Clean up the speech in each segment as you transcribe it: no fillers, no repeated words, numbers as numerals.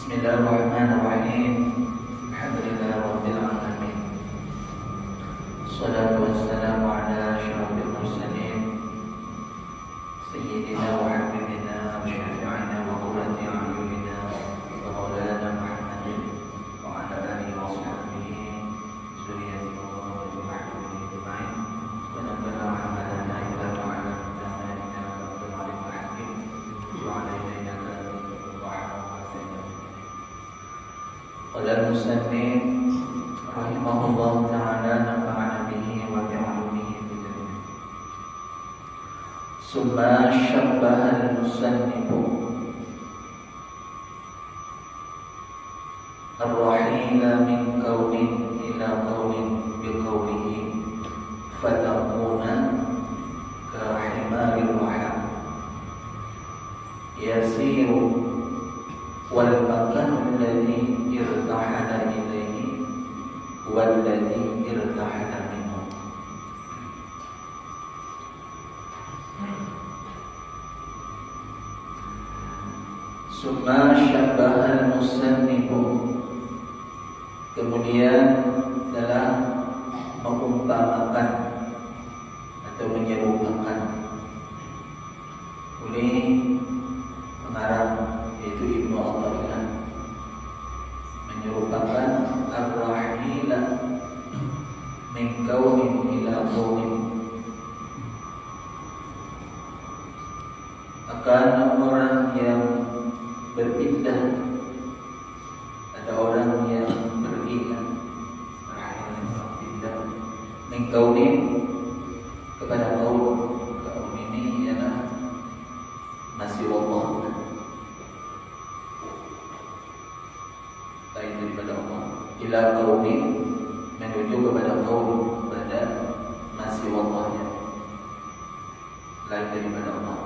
Bismillahirrahmanirrahim. Alhamdulillahirabbil alamin. Wassalatu wassalamu ala asyrafil mursalin sayyidina wa habibina wa syafi'ina wa qurrati a'yunina wa maulana Muhammadin wa ala alihi wa sahbihi dzurriyyatihi wa dhurriyyatihi ajma'in. Wa nabiyana Muhammadan ila ta'ala ta'ala rabbil alamin hakim wa ala qala al-musannif rahimahullah ta'ala nafa'ana bihi wa bi'ulumihi fid dunya. Summa syabbaha al-musannif ar-rahila min qawlin ila qawlin biqawlihi fatakuna ka himaril wahab yasiru wal makan alladhi irtahala ilayhi walladhi irtahala minhu. Summa syabbaha al-musannifu, kemudian telah mengumpamakan atau menyerupakan oleh pengarang yaitu Ibnu Athaillah, menyerupakan ar-rahila min qawmin ila qawmin, akan orang yang berpindah, ada orang yang pergi berpindah min qawmin kepada kaum. Kaum ini ialah masih Allah, lain daripada Allah. Ila qaumin, menuju kepada kaum, kepada masih Allahnya, lain daripada Allah.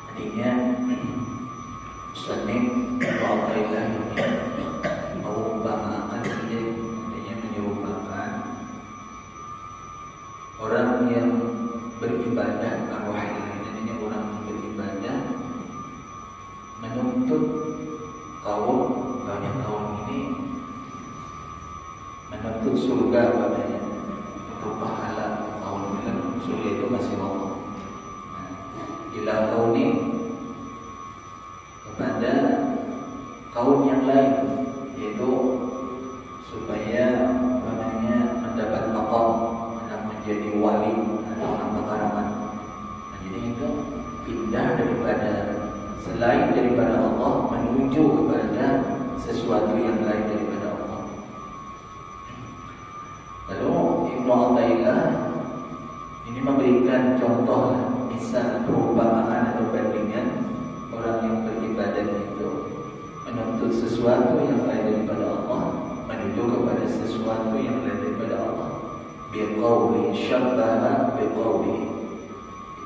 Artinya musannif Al-Athaillah mengumpamakan dia, artinya menyerupakan orang yang beribadah, ar-rahila, artinya orang yang beribadah menuntut kaum, banyak kaum ini menuntut surga padanya, untuk pahala kaum dalam surga itu masih Allah. Ila kauni, kepada kaum yang lain, yaitu supaya mendapat maqam, menjadi wali atau nama karamat. Jadi itu pindah daripada selain daripada Allah menuju kepada sesuatu yang lain daripada Allah. Lalu Ibnu Athaillah ini memberikan contoh, misal perumpamaan atau bandingan orang yang beribadah itu menuntut sesuatu yang lain daripada Allah menuju kepada sesuatu yang lain daripada Allah. Biqauli syabbaha biqauli,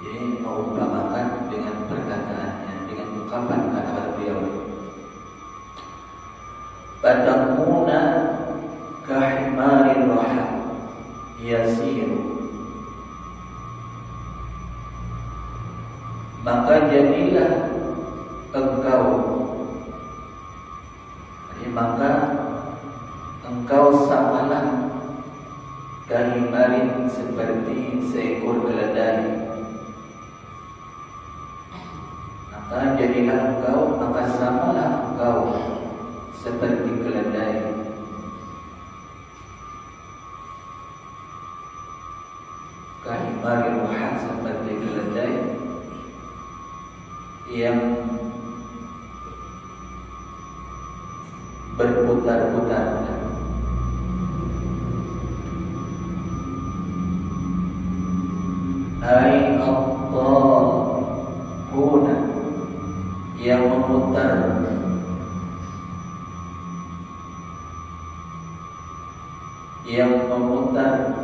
jadi mengumpamakan dengan perkataannya, dengan ungkapan kata-kata beliau. Fatakuna kahimarir rahab yasiru, maka jadilah engkau, jadi maka engkau samalah kahimarin, seperti seekor keledai. Maka jadilah engkau, maka samalah engkau seperti keledai. Kahimarin wahad, seperti keledai yang berputar-putar. Ai at-tahuna, yang memutar, yang memutar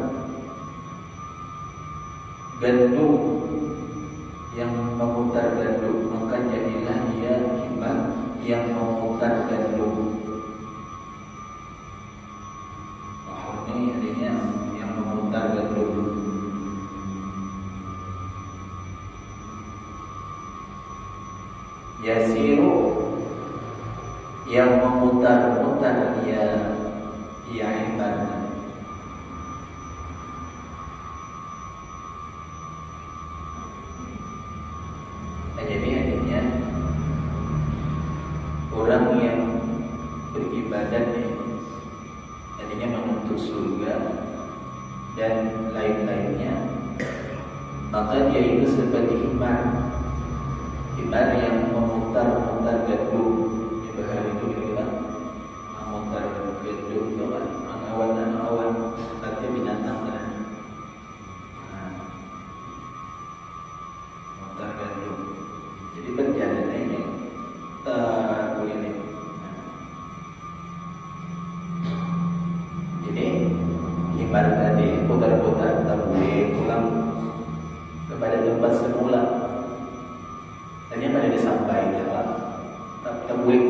gandum, yang memutar gandum, maka jadilah dia himar yang memutar gandum. Ini artinya yang memutar gandum. Yasiru yang memutar-mutar ya ibadah. Jadi adanya orang yang beribadat ini adanya menuntut surga dan lain-lainnya, maka dia itu seperti himar yang memutar-mutar gandum. Di bahari itu kita memutar gandum, awan-awan, artinya binatang kan. Memutar gandum. Jadi perjalanannya terkeliling. Jadi himar tadi putar-putar, tak boleh pulang kepada tempat semula. Hanya pada disampaikan, tak boleh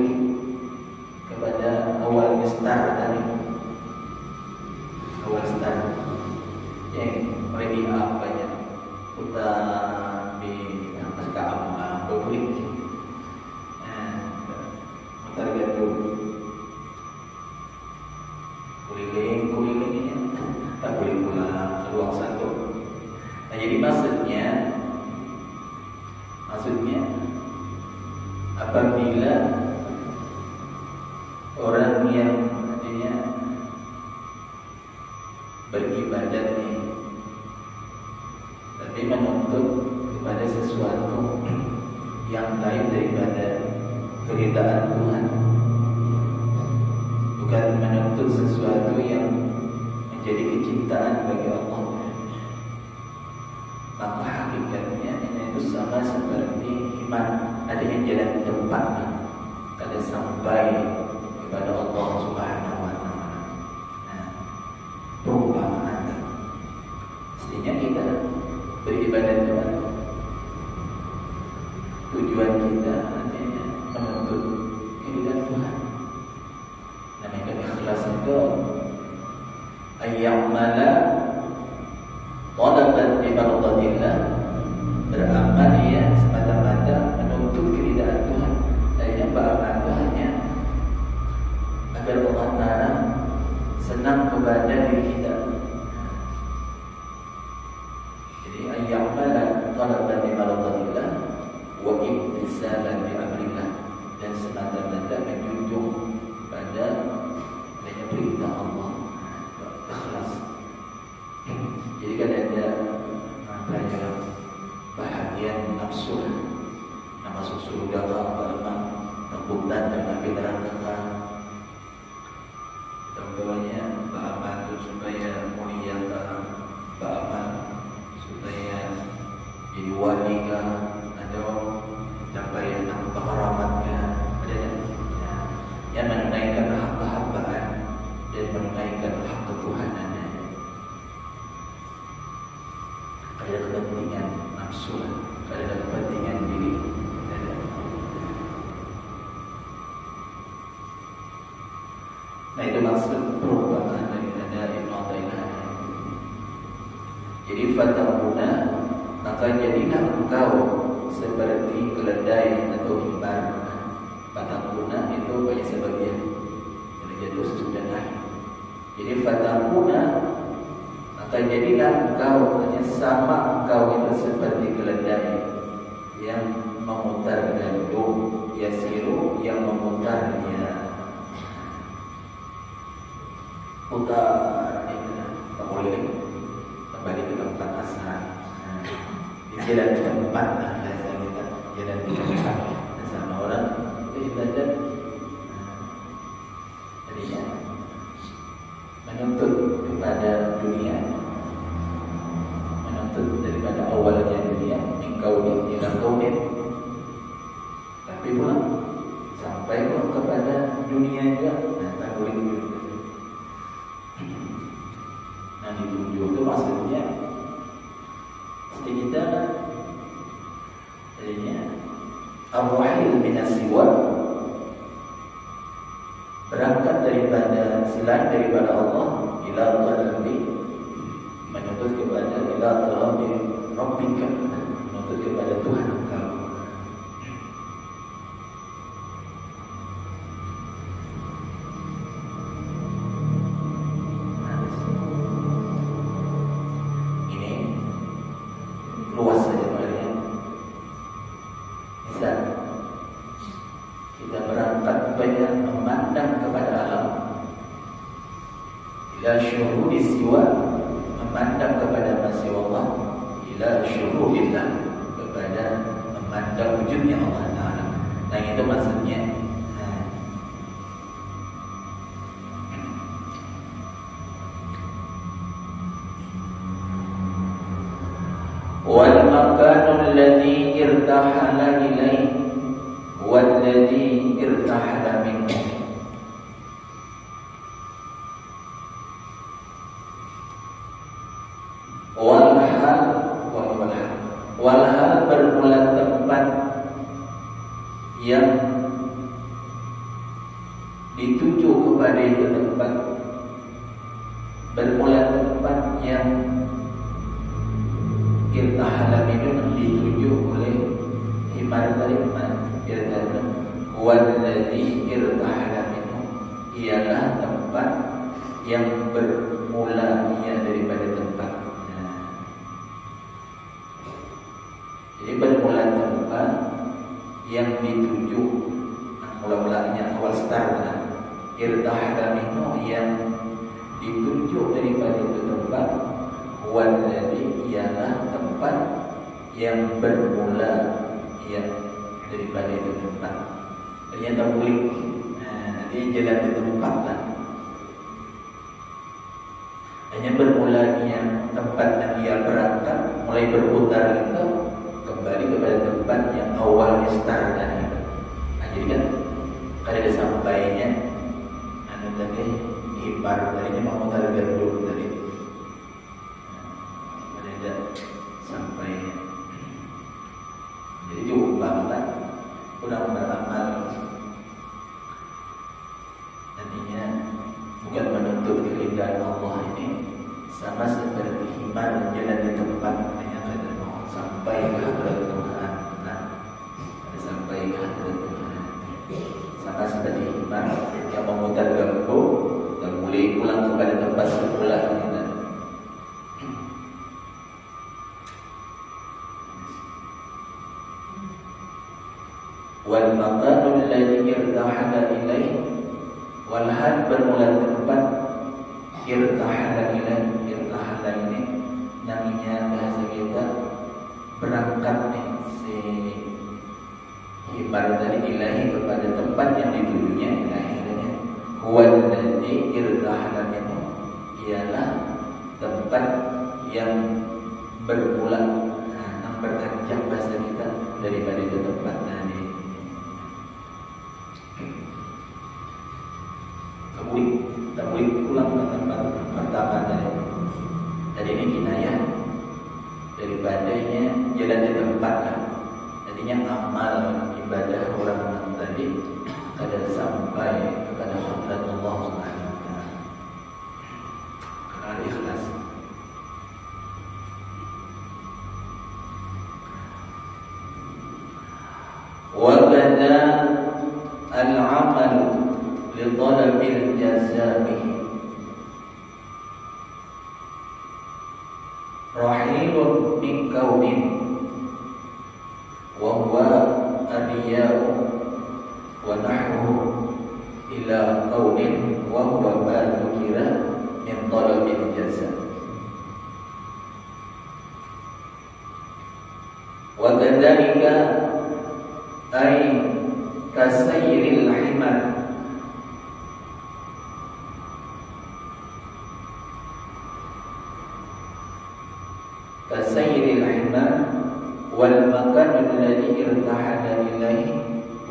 kepada awal start tadi, awal start yang ready apa ya, putar di apa boleh, putar gandum, kuliling ini tak boleh pulang keluar satu. Nah jadi maksudnya apabila orang yang artinya beribadat nih, tapi menuntut kepada sesuatu yang lain daripada keridaan Tuhan, bukan menuntut sesuatu yang menjadi kecintaan bagi Allah, maka hakikatnya itu sama seperti iman. Ada yang jalan tempat, ada sampai kepada Allah Subhanahu wa Ta'ala. Perumpamaan. Mestinya kita beribadat Tuhan, tujuan kita artinya menuntut keridhaan Tuhan. Namanya ikhlas itu ayyamala talaban bi mardatillah, beramal ya semata-mata menuntut keridhaan Tuhan. Akhirnya beramal itu hanya agar Allah Ta'ala senang kepada diri kita. Jadi ayyamala talaban bi mardatillah wa imtisalan bi amrillah, dan semata-mata menjunjung pada adanya perintah Allah, ikhlas. Jadi kan ada pelajaran bahagian nafsu, yang masuk surga memang rebutan dan api neraka. Contohnya beramal supaya mulia, beramal supaya jadi wali atau capai kehormatannya, yang menunaikan hak kehambaan dan menunaikan hak ketuhanan. Ada kepentingan nafsu, ada kepentingan diri. Nah itu maksud perumpamaan daripada Ibnu Athaillah. Jadi fatakuna, maka jadilah engkau seperti keledai atau himar. Fatakuna itu banyak sebabnya, jadi jatuh sesudah naik. Jadi fatakuna, maka jadilah engkau, hanya sama engkau itu seperti keledai yang memutar gandum, yasiru yang memutarnya, putar keliling kembali ke tempat asal. Di jalan tempat kita jalan tempat sama orang itu ibadat. Jadinya menuntut kepada dunia, menuntut daripada awalnya dunia, engkau ni ila kaunin, tapi pulang sampai pulang kepada dunia juga. Nah, tak boleh juga. Nah, dituju itu maksudnya seperti kita tadinya ar-rahil minas siwa, berangkat daripada selain daripada Allah, ila talabi, menuntut kepada ila talabi rabbika, menuntut kepada Tuhan engkau. Misal kita berangkat banyak memandang kepada alam, ila syuhudi siwa, memandang kepada masya Allah, ila syuhudillah, kepada memandang wujudnya Allah Ta'ala. Nah itu maksudnya. Wal makanul ladzi irtahala ilaihi wal ladzi irtahala minhu. Walhal bermula tempat yang dituju kepada itu tempat, bermula tempat yang irtahala minhu, dituju oleh himar dari irtahala, walladzi irtahala minhu, ialah tempat yang bermula daripada tempat. Jadi bermula tempat yang dituju, mula-mulanya awal start, irtahala minhu, yang dituju daripada itu tempat, walladzi ialah tempat yang bermula daripada itu tempat. Ternyata bulik, dia jalan di tempat lah. Hanya bermulanya tempat yang dia berangkat, mulai berputar itu kembali kepada tempat yang awalnya start tadi. Jadi kan kalau ada sampainya, tadi ibar tadinya mau mutar gerdung tadi, ada sampainya. Jadi diumpamakan udah beramal, nantinya bukan menuntut keridhaan Allah ini, sama seperti himar jalan di tempat yang ada mau sampai ke hadrat Tuhan. Ada sampai ke hadrat Tuhan, sama seperti himar yang memutar gembok dan mulai pulang kepada tempat semula. Wal maqadul ladzi irtahala ilaihi, walhal bermula tempat irtahala ilaihi. Irtahala ini namanya bahasa kita berangkat nih, si himar dari ilahi kepada tempat yang ditujunya. Ilahi wal ladzi irtahala minhu, ialah tempat yang bermula, yang beranjak bahasa kita daripada itu tempat tadi. Tablik pulang ke tempat pertama tadi. Tadi ini kinayah daripadanya jalan di tempat lah. Tadinya amal ibadah orang tadi kada sampai kepada hadrat Allah Subhanahu wa taala. Karena ikhlas. Wa kana al-amal li talabil jazaa'i rahilun min kaunin wa huwa adiya'u wa nahruhu ila kaunin wa huwa ma dzukira min talabil jazaa'. Wa kadzalika ay kasayril himar, kasayril himar wal makan alladhi irtahala ilaihi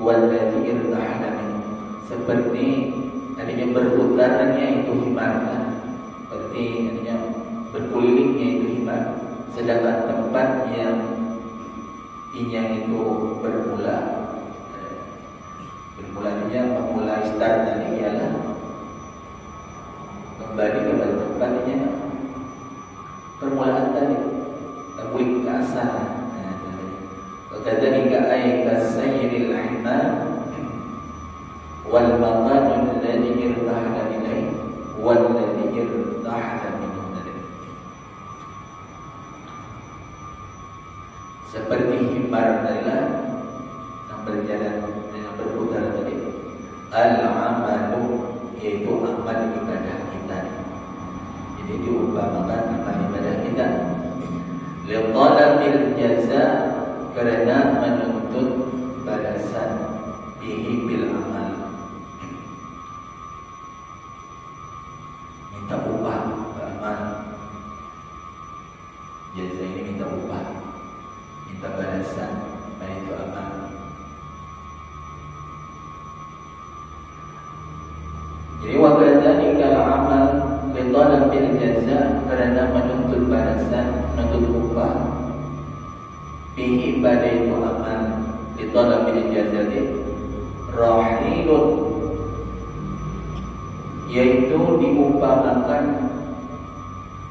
wal ladzi irtahala minhu. Seperti tadinya berputarannya itu himar, seperti tadinya berkulilingnya itu himar, sedangkan tempat yang itu bermulanya memulai start tadi ialah kembali kepada tempatnya permulaan tadi, balik ke asal. Kadzalika ay kasayril himar wal maqan alladhi irtahala ilaihi wal ladzi irtahala minhu. Seperti himar adalah berjalan dengan berputar tadi. Al-amalu yaitu amal ibadah kita. Jadi diumpamakan amal ibadah kita. Liqalabil jaza karena menuntut balasan bihi bil amal. Minta upah beramal. Jaza ini minta upah, minta balasan, dan itu amal. Jadi wakadani kalau amal litolak bil jaza karena menuntut balasan, menuntut upah. Bihi pada itu amal litolak bil jaza rahilun, yaitu diumpamakan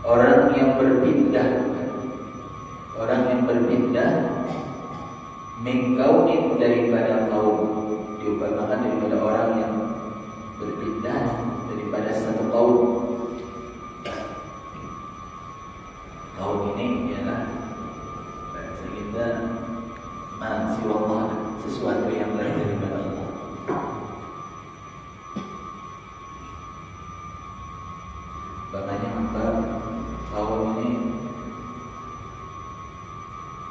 orang yang berpindah. Orang yang berpindah mengkaunin daripada kaum, diumpamakan daripada orang yang berpindah daripada satu kaum. Kaum ini ialah bahasa kita siwallah, sesuatu yang lain daripada Allah. Makanya apa kaum ini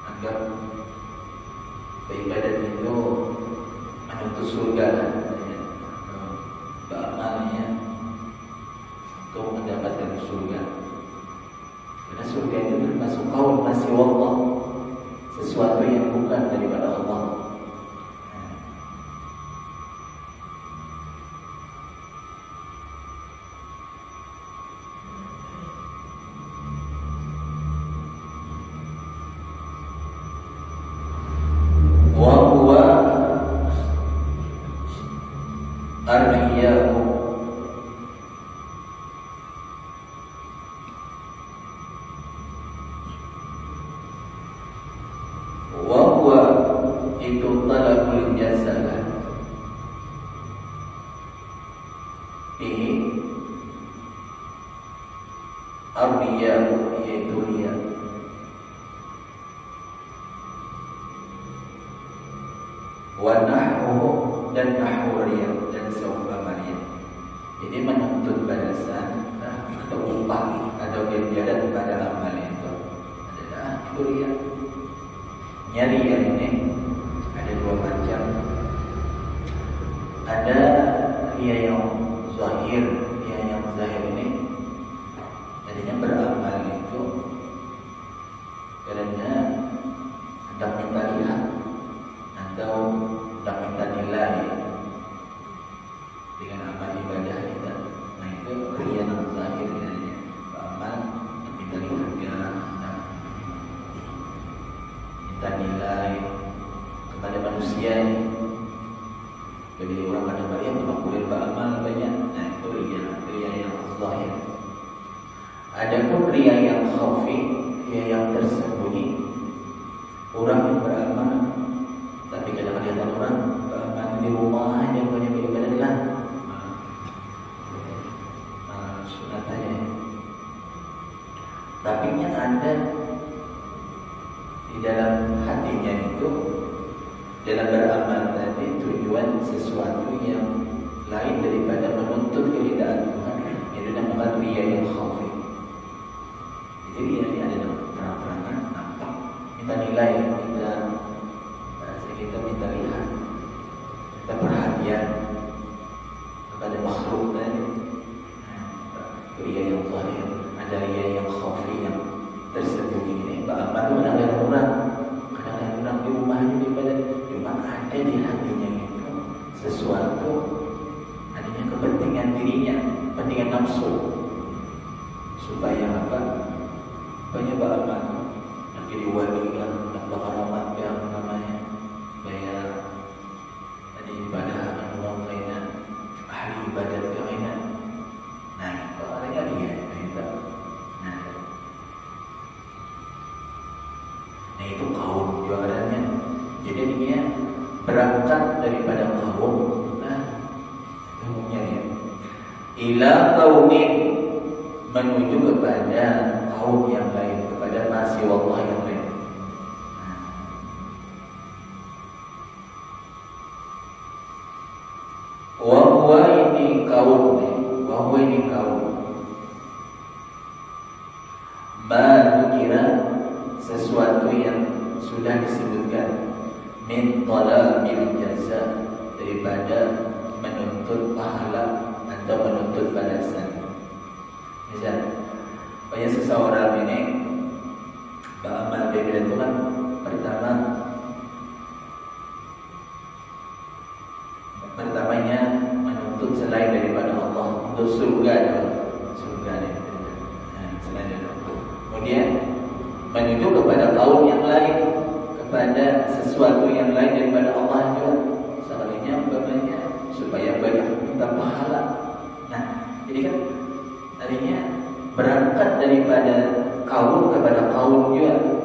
anggap beribadat itu menuntut surga, beramalnya untuk mendapatkan surga. Karena surga itu termasuk kaul masih Allah, sesuatu yang bukan daripada Allah. Ar-riyahu wa huwa itu talabul jazaa ini ar-riyahu yaitu riya. Wa nahwu dan nahwu riya dan seumpamanya. Jadi menuntut balasan atau upah atau ganjaran pada amal itu adalah itu riya. Riya ini ada dua macam. Ada riya yang zahir. Riya yang zahir ini jadinya beramal itu karena hendak minta lihat atau hendak minta nilai dengan amal ibadah kita. Nah itu riya yang zahir namanya. Beramal minta lihat, minta nilai kepada manusia. Jadi orang pada Maryam cuma boleh beramal banyak. Nah itu riya yang zahir. Adapun riya yang khafi, riya yang tersembunyi, orang yang beramal tapi kadang-kadang orang beramal di rumah aja banyak ibadah lah. Sunat aja. Tapi yang ada di dalam hatinya itu dalam beramal tadi tujuan sesuatu yang lain daripada menuntut keridaan Tuhan. Itu namanya riya yang khafi. Jadi riya ini ada terang-terangan, nampak, minta nilai, kita minta lihat, kita perhatian kepada makhluk tadi. Riya yang zahir, ada riya yang khafi yang tersembunyi ini. Beramal itu kadang-kadang orang di rumahnya ibadah, cuma ada di hatinya itu sesuatu, adanya kepentingan dirinya, kepentingan nafsu, supaya apa? Banyak beramal, nak jadi wali kan, nak bakaramat yang namanya, supaya tadi ibadah orang lainnya, ahli ibadat yang lainnya. Nah, itu adanya dia, Nah itu kaum jualannya. Jadi dia berangkat daripada kaum, umumnya ya, ila qaumin, menuju kepada kaum yang lain, kepada masih Allah yang lain. Wahwa ini kaum, wahwa ini kaum. Ma kira sesuatu yang sudah disebutkan min talabil jaza, daripada menuntut pahala atau menuntut balasan. Misal, banyak seseorang ini beramal dari Tuhan. Pertamanya menuntut selain daripada Allah untuk surga selain daripada Allah. Kemudian menuju kepada kaum yang lain, kepada sesuatu yang lain daripada Allah juga. Salahnya umpamanya supaya banyak minta pahala. Nah, jadi kan tadinya berangkat daripada kaum kepada kaum juga.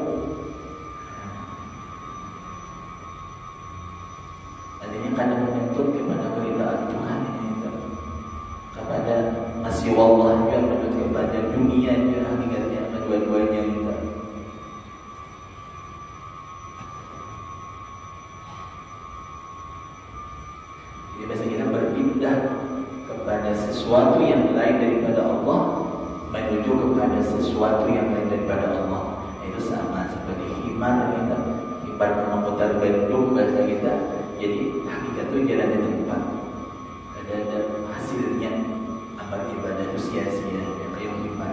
Tadinya kadang menuntut kepada keridhaan Tuhan itu, kepada masih wallah juga, menuntut kepada dunia juga, hakikatnya kedua-duanya itu. Jadi bahasa kita berpindah kepada sesuatu yang lain daripada Allah, menuju kepada sesuatu yang lain daripada Allah. Itu sama seperti iman kita, ibarat memutar bendung bahasa kita. Jadi hakikat itu jalan di tempat, ada hasilnya. Amal ibadah itu sia-sia, kayak iman.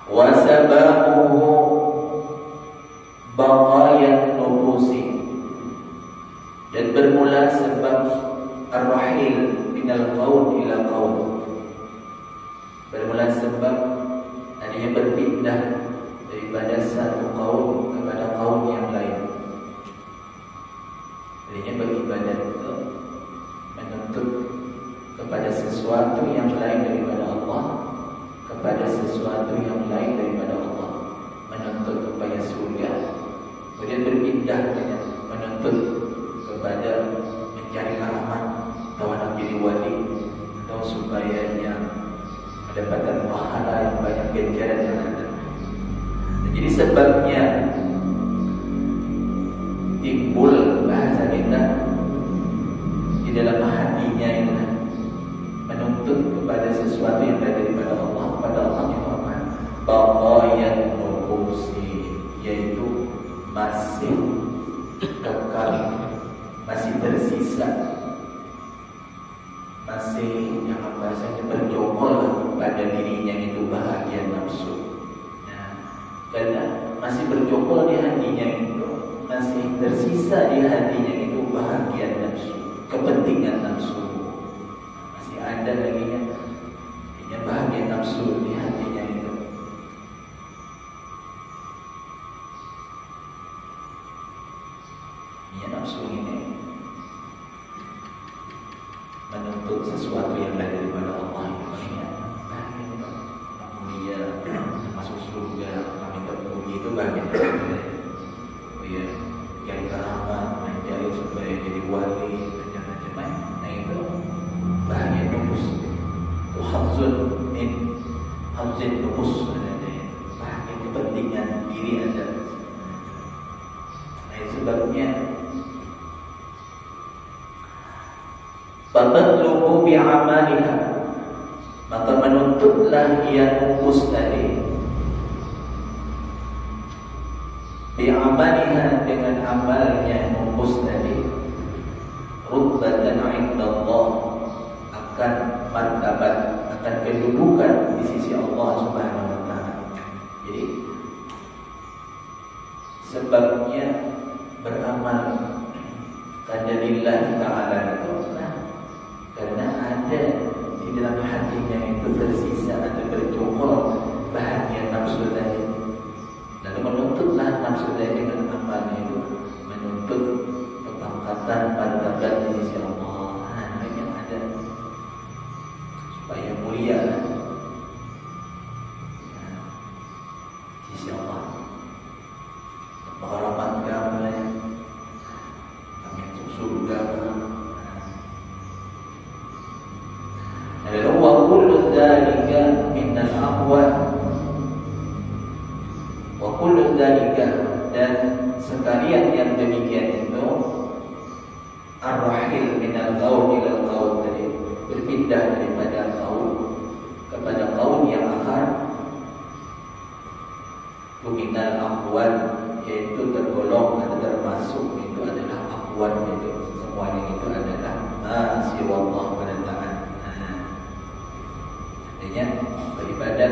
Wasabahu baqayat nufusi, dan bermula sebab ar-rahil minal qaul ila qaul, bermula sebab adanya berpindah daripada satu kaum kepada kaum yang lain. Adanya beribadah itu menuntut kepada sesuatu yang lain daripada Allah, kepada sesuatu yang lain daripada Allah, menuntut kepada surga. Kemudian berpindah dengan menuntut kepada mencari rahmat, atau nak jadi wali, atau supaya yang mendapatkan pahala yang banyak, ganjaran yang ada. Jadi sebabnya timbul bahasa kita di dalam hatinya itu menuntut kepada sesuatu yang daripada Allah, kepada Allah yang apa? Baqayat nufusi, yaitu masih kekal, masih tersisa, masih yang bahasanya berjongkol pada dirinya itu bahagia nafsu. Nah, karena masih berjongkol di hatinya itu, masih tersisa di hatinya itu bahagia nafsu, kepentingan nafsu. Masih ada lagi yang bahagia nafsu di hatinya itu. Ya, nafsu ini menuntut sesuatu yang lain daripada Allah. Mulia, masuk surga, kami terpuji, itu bagian dari ya, cari keramat, mencari supaya jadi wali, macam-macam. Nah itu bahagia nufus, itu hafzun nufus, bahagia kepentingan diri Anda. Nah itu sebabnya fatatlubu bi'amaliha, maka menuntutlah ia nufus tadi bi'amaliha, dengan amalnya nufus tadi, rutbatan 'inda Allah, akan martabat, akan kedudukan di sisi Allah Subhanahu wa taala. Jadi sebabnya beramal karena lillahi ta'ala itu karena ada di dalam hatinya itu tersisa atau berjongkol bahagia nafsu tadi. Lalu menuntutlah nafsu tadi dengan amalnya itu, menuntut kepangkatan martabat di sisi Allah. Nah, yang ada supaya mulia di sisi Allah, menghormatkan kami untuk surga. Wa kullu dzalika minal aqwa kullu dzalika, dan sekalian yang demikian itu ar-rahil minal qaul ila qaul, jadi berpindah daripada qaul kepada qaul yang akhar, minal aqwan, yaitu tergolong atau termasuk itu adalah aqwan, itu semuanya itu adalah masih wallah pada tangan. Artinya beribadat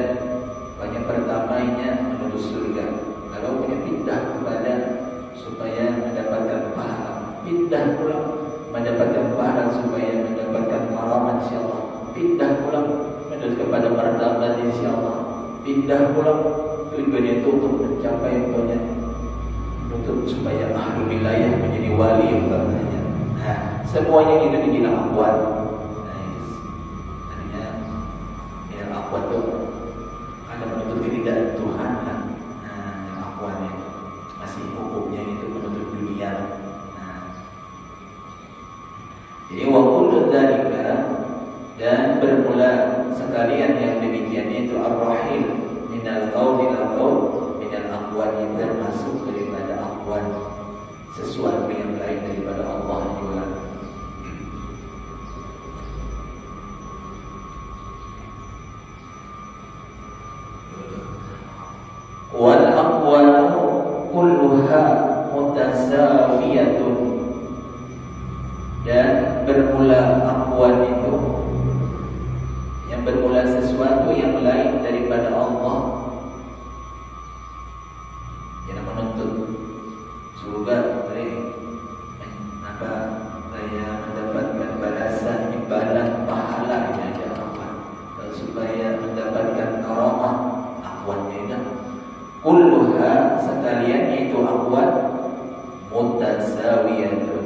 banyak pertamanya menuju surga. Kalau punya pindah kepada supaya mendapatkan pahala, pindah pulang mendapatkan pahala supaya mendapatkan karamat insyaallah, pindah pulang menuju kepada martabat insyaallah, pindah pulang tujuan itu untuk mencapai banyak, untuk supaya ahlul wilayah menjadi wali umpamanya. Nah, semuanya itu dibilang aqwan. Artinya yang aqwan itu ada menuntut keridhaan Tuhan kan. Nah, yang aqwan itu masih hukumnya itu menuntut dunia. Nah, jadi wa kullu dzalika, dan bermula sekalian yang demikian itu ar-rahil minal qaul ila qaul minal aqwan, yang termasuk daripada aqwan, sesuatu yang lain daripada Allah juga. Wal aqwanu kulluha mutasawiyatun, dan bermula aqwan itu yang bermula sesuatu yang lain daripada Allah, yang menuntut surga dari apa saya mendapatkan balasan, imbalan, pahala yang ada aqwan, supaya mendapatkan karamah, aqwan itu kulluha sekalian itu aqwan mutasawiyatun,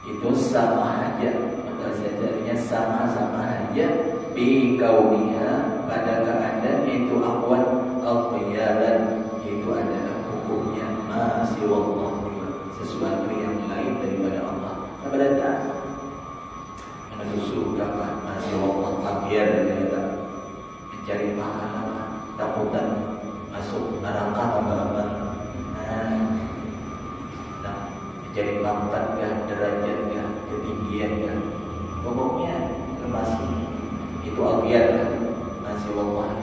itu sama aja, mutasawiyatnya sama-sama aja, bi kauniha pada keadaan itu aqwan al-qiyaran, itu adalah hukumnya masih wallah, sesuatu yang lain daripada Allah. Kepada tak menuju surga masih wallah, biar kita mencari pahala, takutan masuk neraka apa-apa. Nah, mencari pangkat kah, derajat kah, ketinggian kah, pokoknya masih itu al-qiyaran masih wallah.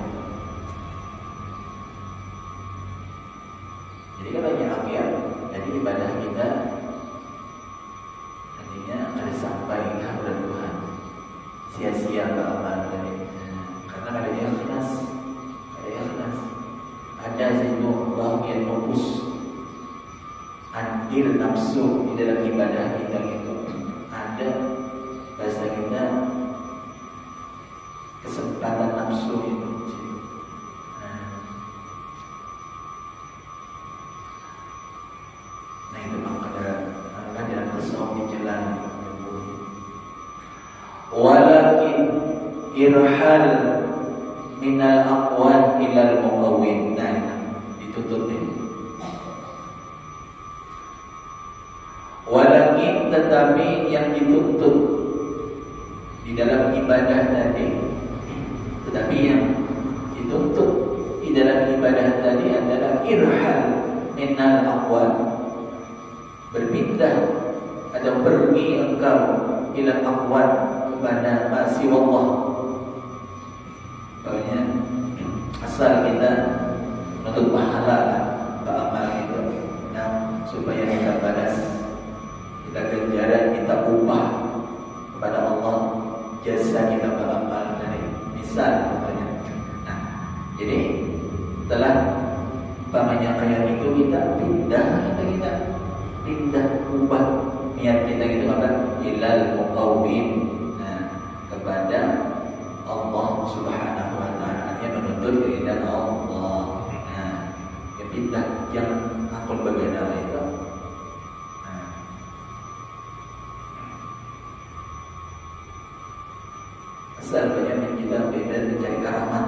Jadi kalau banyak akhir, jadi ibadah kita artinya ada sampai kepada Tuhan, sia-sia beramal tadi, karena ada yang ikhlas, ada situ bahagian fokus andil nafsu di dalam ibadah kita itu, ada bahasa kita kesempatan nafsu itu. Nah itu maka dalam tasawuf dijelaskan, walakin irhal minal aqwan ilal muqawwin. Nah ditutup ini. Walakin, tetapi yang dituntut di dalam ibadah tadi, tetapi yang dituntut di dalam ibadah tadi adalah irhal minal aqwan, berpindah atau pergi engkau ila aqwan kepada masih Allah. Pokoknya asal kita menuntut pahala beramal itu, nah supaya kita balas, kita ganjaran, kita upah kepada Allah jasa kita beramal dari misal katanya. Nah, jadi setelah pamannya kayak itu kita pindah ubah niat kita gitu apa ilal muqawwim, nah kepada Allah Subhanahu wa taala, artinya menuntut keridhaan Allah. Nah, pindah jangan akun bagana itu. Nah, asal banyak kita beda mencari karamat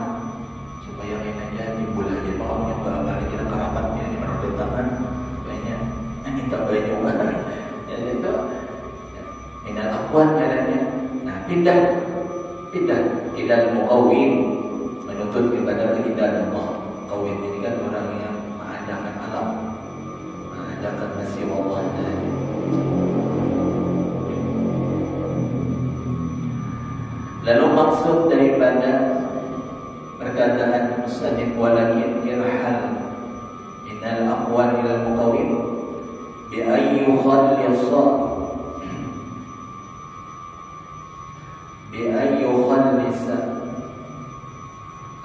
supaya aja timbul aja bahwa yang beramal kita karamatnya di mana tangan banyak minta banyak banget. Jadi itu minal aqwan adanya. Nah, pindah ilal muqawwin, menuntut kepada keridhaan Allah. Qawwin ini kan laqad nasiyallahu tadi. Lalu maksud daripada perkataan musannif walakin irhal minal aqwal ila al-muqawwim bi ayyi khallisa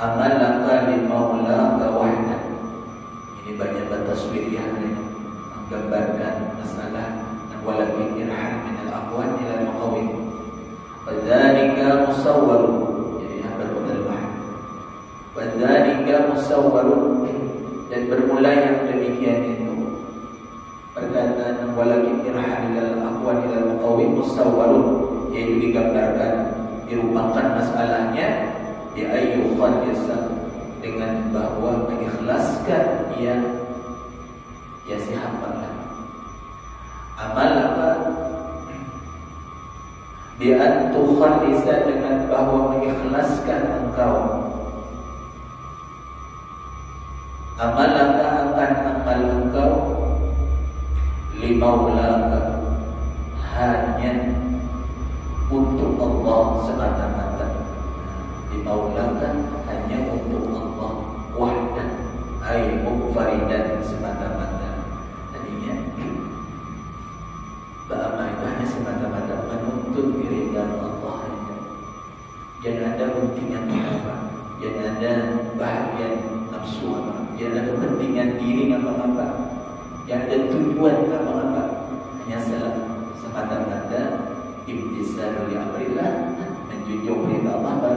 amalaka li maulaka wahda. Ini banyak taswir yang menggambarkan masalah walakin irhal minal aqwal ila al-muqawwim. Wadzalika musawwarun, jadi hampir terbahan. Wadzalika musawwarun, dan bermula yang demikian itu perkataan walakin irhal ilal aqwal ilal muqawwim musawwarun, yaitu digambarkan, dirupakan masalahnya bi ayyu khalisa, dengan bahwa mengikhlaskan ia si hamba. Amal apa? Bi an tukhalisa, dengan bahwa mengikhlaskan engkau. Amalaka, akan amal engkau, limaulaka, hanya untuk Allah semata-mata. Limaulaka, hanya untuk Allah wahdan, ay munfaridan, semata-mata. Tadinya beramal itu hanya semata-mata menuntut keridhaan Allah hanya. Jangan ada kepentingan apa, jangan ada bahagian nafsu apa, jangan ada kepentingan diri apa-apa, jangan ada tujuan apa-apa. Hanya semata-mata imtisalul amrillah, menjunjung perintah Allah,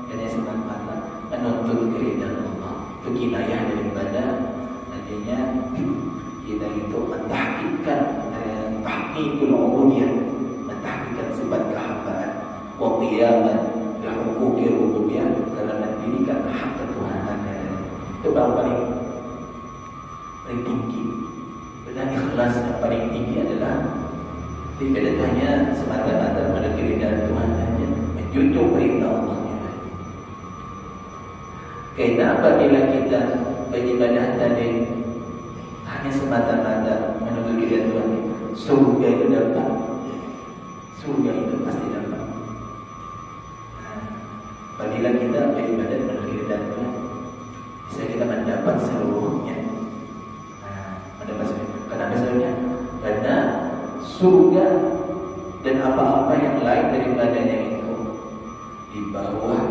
dan yang semata-mata menuntut keridhaan Allah. Itu kinayah daripada nantinya kita itu mentahqiqkan tahqiqul ubudiyah, mentahqiqkan sifat kehambaan, wa qiyaman bi huquqi rububiyah, dalam mendirikan hak ketuhanan. Itu paling tinggi. Dan ikhlas yang paling tinggi adalah tidak hanya semata-mata pada keridhaan Tuhan saja, menjunjung perintah Allah. Karena apabila kita beribadah tadi hanya semata-mata menuju keridhaan Tuhan, surga itu dapat, surga itu pasti dapat. Apabila kita beribadah menuju keridhaan Tuhan, bisa kita mendapat seluruhnya. Mendapat seluruhnya. Kenapa seluruhnya? Karena surga dan apa-apa yang lain daripadanya itu di bawah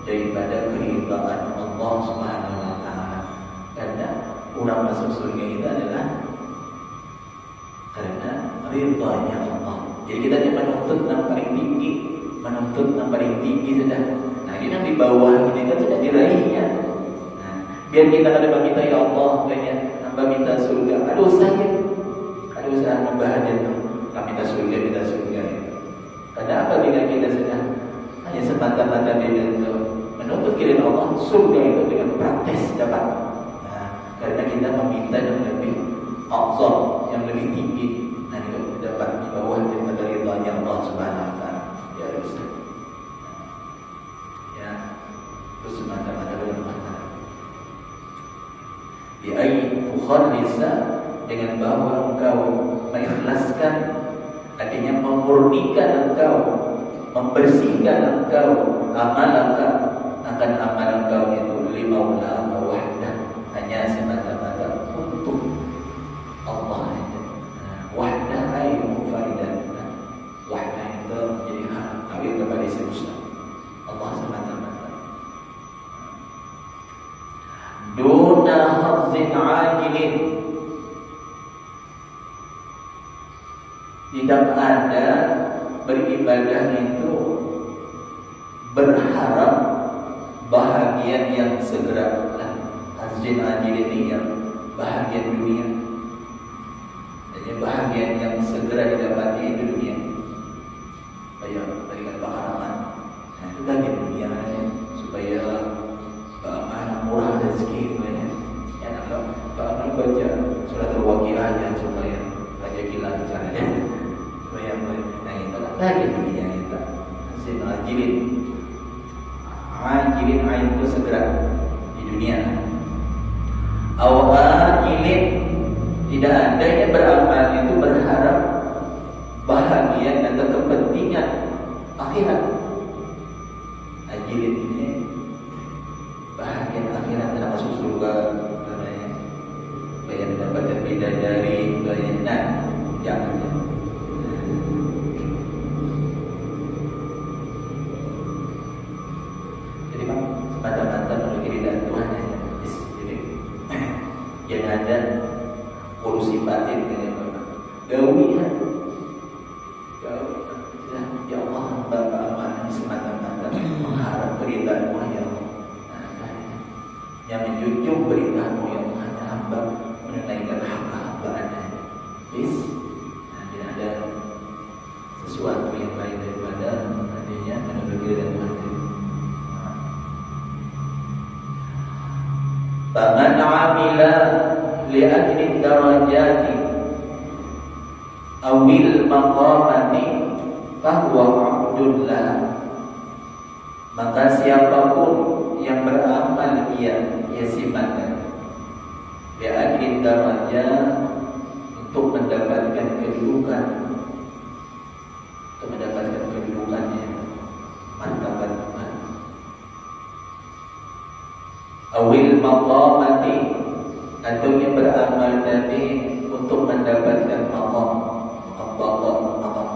daripada keridhaan Allah Subhanahu wa taala. Karena orang masuk surga itu adalah karena ridhanya Allah. Jadi kita hanya menuntut yang paling tinggi, menuntut yang paling tinggi sudah. Nah, ini yang di bawah ini kan sudah diraihnya. Nah, biar kita kada minta ya Allah, kayaknya hamba minta surga. Ada usaha membahagiakan. Kami minta surga. Karena apabila kita sudah hanya semata-mata menuntut keridhaan Allah, surga itu dengan praktis dapat. Nah, karena kita meminta yang lebih afdal, yang lebih tinggi, nah itu dapat di bawah daripada ridhanya Allah Subhanahu wa taala. Ya Ustaz. Ya, terus semata-mata bermakna. Bi ayyi tukhalisa, dengan bahwa engkau mengikhlaskan, artinya memurnikan engkau, membersihkan engkau, amalaka, akan amal engkau itu limaulaka wahdah, hanya semata-mata untuk Allah. Wahdah ay munfaridan, wahdah itu menjadi hak kawin kepada semesta Allah semata-mata. Duna hazzin ajilin, tidak ada beribadah itu berharap bahagian yang segera. Hazzin ajilin ini yang bahagian dunia, jadi bahagian yang segera didapati di dunia. Kayak tadi kata Pak Haraman, nah itu bagian dunia ya, supaya anak murah rezeki itu ya. Ya kalau Pak Haraman baca surat Al-Waqiah ya, supaya baca gila caranya, supaya nah itu kan bagian dunia kita. Hazzin ajilin, ajilin itu segera di dunia. Awajilin, Tidak ada yang beramal itu berharap bahagia atau kepentingan akhirat. Ajilin ini bahagia akhirat dalam masuk surga katanya. Bayar dapatkan bidadari bayanan jangan. Jadi mata-mata menuju ridha Tuhan ya. Jadi yang ada polusi batin dengan gawi ya Allah, hamba amanah semata-mata mengharap berita-Mu ya Allah. Yang menjunjung berita-Mu ya Allah, hanya hamba menunaikan hak-hambaan-Nya. Tidak ada sesuatu yang lain daripada adanya menuju ridha Tuhan. Faman 'amila li ajli darajati awil maqamati fahuwa 'abdullah. Maka siapapun yang beramal ia sifatkan li ajli darajat, untuk mendapatkan kedudukan, kedudukannya, martabat Tuhan. Awil maqamati, atau yang beramal tadi untuk mendapatkan maqam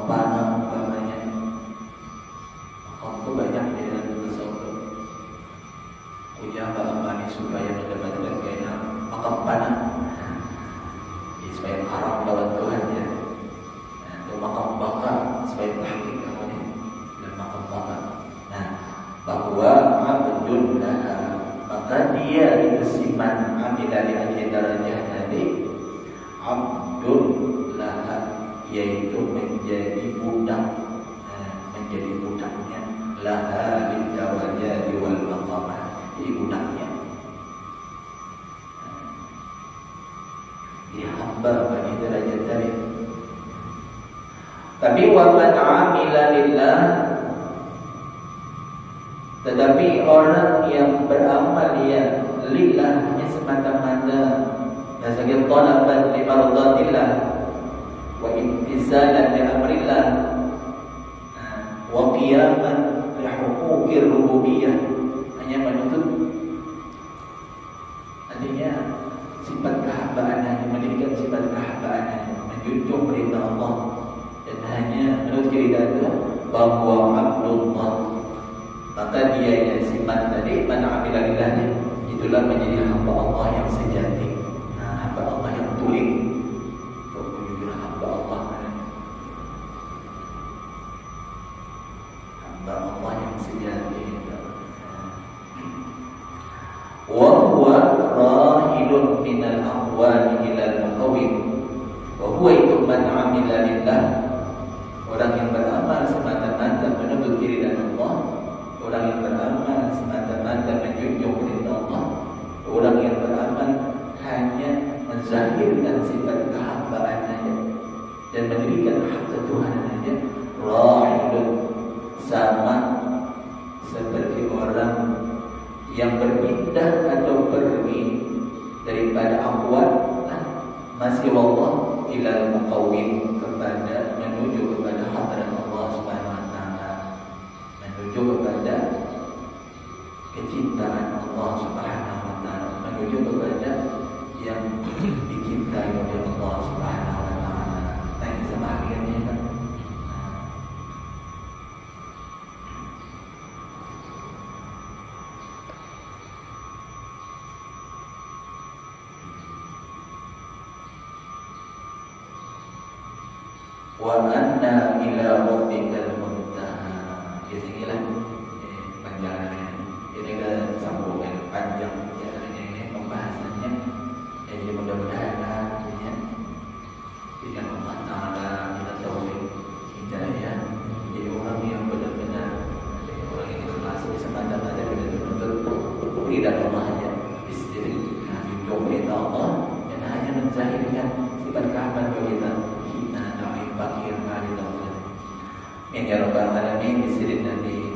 panah umpamanya. Maqam itu banyak di dalam tasawuf. Punya apa supaya mendapatkan kainan maqam panah. Supaya karam lawan Tuhan ya. Atau maqam bakar supaya tahqiq namanya. Dan maqam bakar. Nah, bahwa abdul laha, maka dia itu siman amila li ajli darajah tadi abdul laha, yaitu menjadi budak, menjadi budaknya, laha lil darajati wal maqamah, jadi budaknya, dia hamba bagi derajat tadi. Tapi wa man amila lillah, tetapi orang yang beramal ya lillah, hanya semata-mata sebagai talaban li mardatillah wa imtisalan li amrillah wa qiyaman li huquqir rububiyyah, hanya menuntut adanya sifat kehambaan, mendirikan sifat kehambaan, menjunjung perintah Allah, dan hanya menurut ridha bahwa Abdullah, maka dia yang sifat tadi mana amila lillahnya, itulah menjadi hamba Allah yang sejati. Nah, hamba Allah yang tulik, itu hamba Allah, hamba Allah yang sejati. Wa huwa rahilun minal aqwali ilal muqawwim. Wa huwa itu man amila lillah, orang yang beramal semata-mata menuntut ridha Allah, orang yang beramal semata-mata menjunjung perintah Allah, orang yang beramal hanya menzahirkan sifat kehambaan saja dan mendirikan hak Tuhan saja, rahilun, sama seperti orang yang berpindah atau pergi daripada aqwal masih Allah ilal muqawwim, kepada menuju kepada hadrat Allah Subhanahu wa taala, menuju kepada kecintaan Allah Subhanahu wa taala, menuju kepada yang dicintai oleh Allah Subhanahu wa taala. Tanya sama akhirnya kan. Wa anna ila rabbikal muntaha. Inilah panjangnya. Ini kan sambungan panjang ya, ini pembahasannya. Jadi mudah-mudahan ya dengan Allah Taala kita taufik hidayah, jadi orang yang benar-benar, orang yang ikhlas semata-mata benar-benar ridha Allah saja, istighfar, junjung perintah Allah, dan hanya menzahirkan sifat kehamban bagi kita. Fakir kali Allah. Ini ya Rabbal Alamin, bisirin Nabi